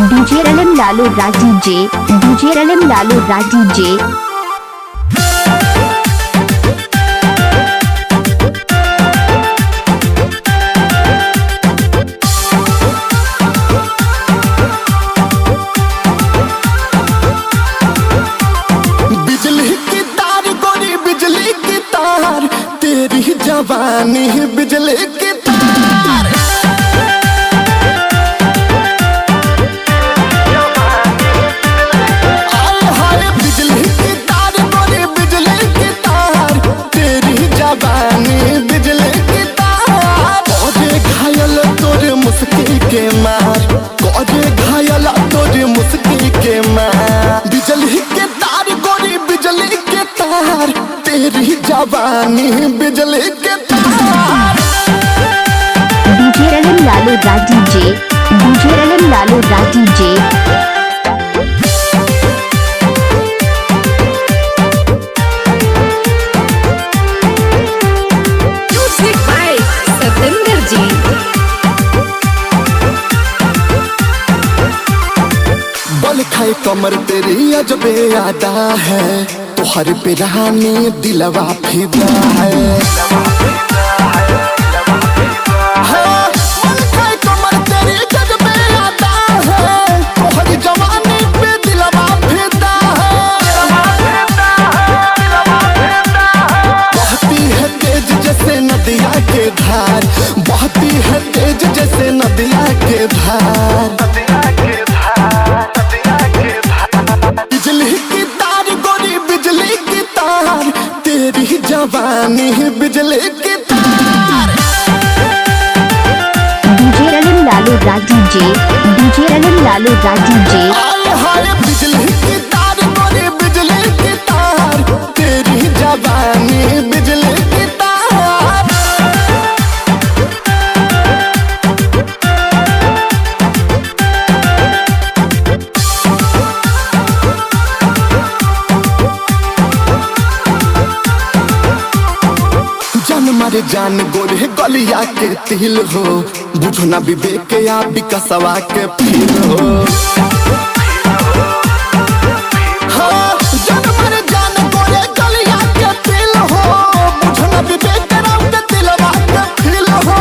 DJ LM Lalu Raj DJ, DJ LM Lalu Raj DJ। बिजली की तार गोरी बिजली की तार, तेरी जवानी बिजली की तार। आए हाय बिजली की तार गोरी बिजली की तार, तेरी जवानी बिजली की तार। कोजे घायल तोरे मुस्की के मार, कोजे घायल तोरे मुस्की के मार। बिजली के तार गोरी बिजली के तार, तेरी जवानी बिजली के तार। DJ LM Lalu Raj DJ, DJ LM Lalu Raj DJ। Music by Satendra ji. बल खाए कमर तेरी अजबे यादा है, तुहर पे रहानी दिलवा फिदा है। हाँ, बल खाए कमर तेरी अजबे यादा है, तुहर जवानी पे दिलवा फिदा है। बहती है तेज जैसे नदिया के धार, बहती है तेज जैसे नदिया के धार। बिजली की तार गोरी बिजली की तार, तेरी जवानी बिजली की तार। DJ LM Lalu Raj DJ, DJ LM Lalu Raj DJ। आए हाय बिजली की तार गोरी बिजली की तार, तेरी जवानी बिजली की तार। जान मारे जान गोरे गलिया के तिल हो, बुझो ना विवेक या विकसवा के फील हो। हाँ, जान मारे जान गोरे गलिया के तिल हो, बुझो ना विवेक राव के दिलवा के फील हो।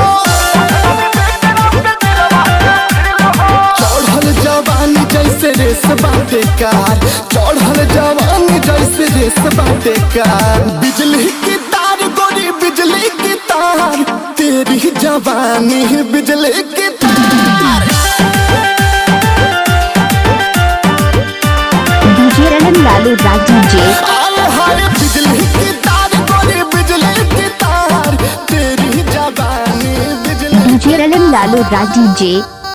चढ़ल जवानी जैसे रेस बाटे कार, चढ़ल जवानी जैसे रेस बाटे कार। बिजली की तार गोरी बिजली की तार, तेरी जवानी बिजली की तार। DJ LM Lalu Raj DJ। आए हाय बिजली की तार गोरी बिजली की तार, तेरी जवानी बिजली। DJ LM Lalu Raj DJ।